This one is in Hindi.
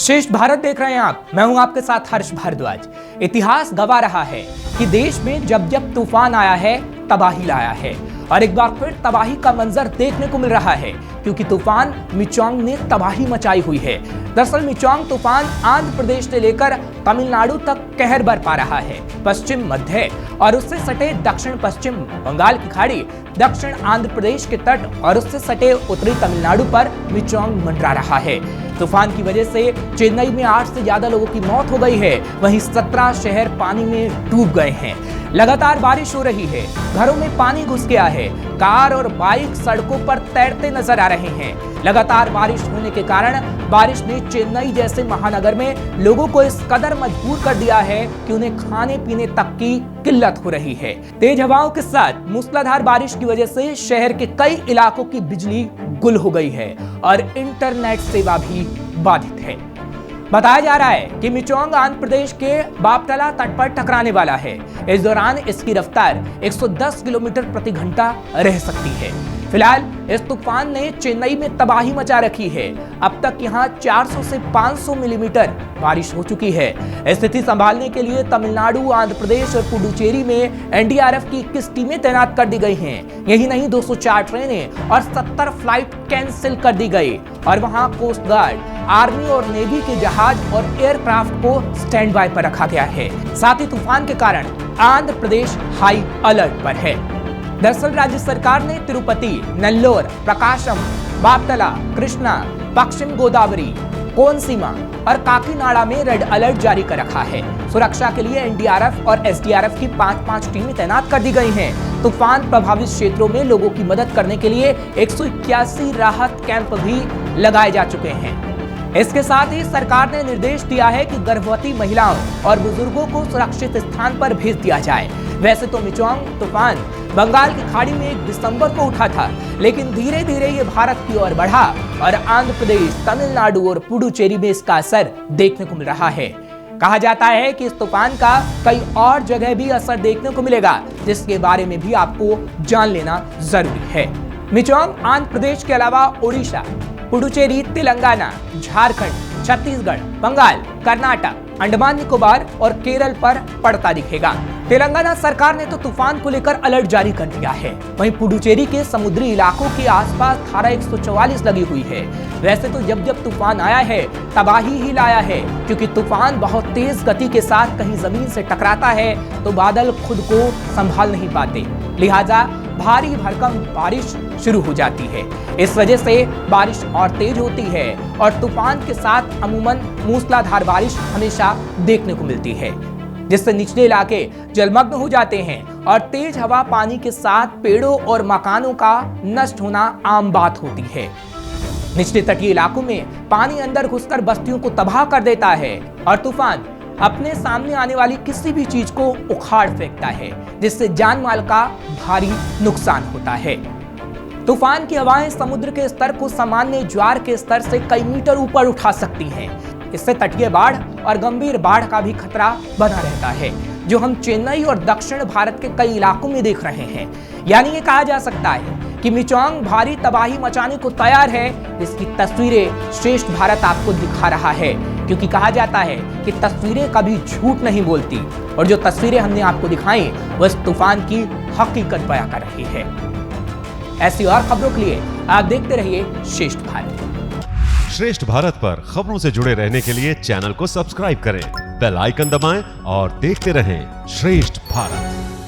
श्रेष्ठ भारत देख रहे हैं आप। मैं हूं आपके साथ हर्ष भारद्वाज। इतिहास गवाह रहा है कि देश में जब जब तूफान आया है तबाही लाया है और एक बार फिर तबाही का मंजर देखने को मिल रहा है क्योंकि तूफान मिचोंग ने तबाही मचाई हुई है। दरअसल मिचोंग तूफान आंध्र प्रदेश से लेकर तमिलनाडु तक कहर बरपा रहा है। पश्चिम मध्य और उससे सटे दक्षिण पश्चिम बंगाल की खाड़ी, दक्षिण आंध्र प्रदेश के तट और उससे सटे उत्तरी तमिलनाडु पर मिचोंग मंडरा रहा है। तूफान की वजह से चेन्नई में 8 से ज्यादा लोगों की मौत हो गई है, वहीं 17 शहर पानी में डूब गए हैं। लगातार बारिश हो रही है, घरों में पानी घुस गया है, कार और बाइक सड़कों पर तैरते नजर आ रहे हैं। लगातार बारिश होने के कारण बारिश ने चेन्नई जैसे महानगर में लोगों को इस कदर मजबूर कर दिया है कि उन्हें खाने पीने तक की किल्लत हो रही है। तेज हवाओं के साथ मूसलाधार बारिश की वजह से शहर के कई इलाकों की बिजली गुल हो गई है और इंटरनेट सेवा भी बाधित है। बताया जा रहा है कि मिचोंग आंध्र प्रदेश के बापटला तट पर टकराने वाला है। इस दौरान इसकी रफ्तार 110 किलोमीटर प्रति घंटा रह सकती है। फिलहाल इस तूफान ने चेन्नई में तबाही मचा रखी है। अब तक यहां 400 से 500 मिलीमीटर बारिश हो चुकी है। स्थिति संभालने के लिए तमिलनाडु, आंध्र प्रदेश और पुडुचेरी में एनडीआरएफ की 21 टीमें तैनात कर दी गई हैं। यही नहीं, 204 ट्रेनें और 70 फ्लाइट कैंसिल कर दी गई और वहां कोस्ट गार्ड, आर्मी और नेवी के जहाज और एयरक्राफ्ट को स्टैंड बाय पर रखा गया है। साथ ही तूफान के कारण आंध्र प्रदेश हाई अलर्ट पर है। दरअसल राज्य सरकार ने तिरुपति, नेल्लोर, प्रकाशम, बापटला, कृष्णा, पश्चिम गोदावरी, कोनसीमा और काकीनाडा में रेड अलर्ट जारी कर रखा है। सुरक्षा के लिए एनडीआरएफ और एसडीआरएफ की 5-5 टीमें तैनात कर दी गई हैं। तूफान प्रभावित क्षेत्रों में लोगों की मदद करने के लिए 181 राहत कैंप भी लगाए जा चुके हैं। इसके साथ ही सरकार ने निर्देश दिया है कि गर्भवती महिलाओं और बुजुर्गों को सुरक्षित स्थान पर भेज दिया जाए। वैसे तो मिचोंग तूफान बंगाल की खाड़ी में 1 दिसंबर को उठा था, लेकिन धीरे धीरे ये भारत की ओर बढ़ा और आंध्र प्रदेश, तमिलनाडु और पुडुचेरी में इसका असर देखने को मिल रहा है। कहा जाता है कि इस तूफान का कई और जगह भी असर देखने को मिलेगा, जिसके बारे में भी आपको जान लेना जरूरी है। मिचोंग आंध्र प्रदेश के अलावा उड़ीसा, पुडुचेरी, तेलंगाना, झारखंड, छत्तीसगढ़, बंगाल, कर्नाटक, अंडमान निकोबार और केरल पर पड़ता दिखेगा। तेलंगाना सरकार ने तो तूफान को लेकर अलर्ट जारी कर दिया है। वहीं पुडुचेरी के समुद्री इलाकों के आसपास धारा 144 लगी हुई है। वैसे तो जब जब तूफान आया है तबाही ही लाया है, क्योंकि तूफान बहुत तेज गति के साथ कहीं जमीन से टकराता है तो बादल खुद को संभाल नहीं पाते, लिहाजा भारी भरकम बारिश शुरू हो जाती है। इस वजह से बारिश और तेज होती है और तूफान के साथ अमूमन मूसलाधार बारिश हमेशा देखने को मिलती है, जिससे निचले इलाके जलमग्न हो जाते हैं और तेज हवा पानी के साथ पेड़ों और मकानों का नष्ट होना आम बात होती है। निचले तटीय इलाकों में पानी अंदर घुसकर बस्तियों को तबाह कर देता है और तूफान अपने सामने आने वाली किसी भी चीज को उखाड़ फेंकता है, जिससे जान माल का भारी नुकसान होता है। तूफान की हवाएं समुद्र के स्तर को सामान्य ज्वार के स्तर से कई मीटर ऊपर उठा सकती हैं। इससे तटीय बाढ़ और गंभीर बाढ़ का भी खतरा बना रहता है, जो हम चेन्नई और दक्षिण भारत के कई इलाकों में देख रहे हैं। यानी ये कहा जा सकता है कि मिचोंग भारी तबाही मचाने को तैयार है, जिसकी तस्वीरें श्रेष्ठ भारत आपको दिखा रहा है, क्योंकि कहा जाता है कि तस्वीरें कभी झूठ नहीं बोलती और जो तस्वीरें हमने आपको दिखाई वो इस तूफान की हकीकत बयां कर रही है। ऐसी और खबरों के लिए आप देखते रहिए श्रेष्ठ भारत। श्रेष्ठ भारत पर खबरों से जुड़े रहने के लिए चैनल को सब्सक्राइब करें, बेल आइकन दबाएं और देखते रहें श्रेष्ठ भारत।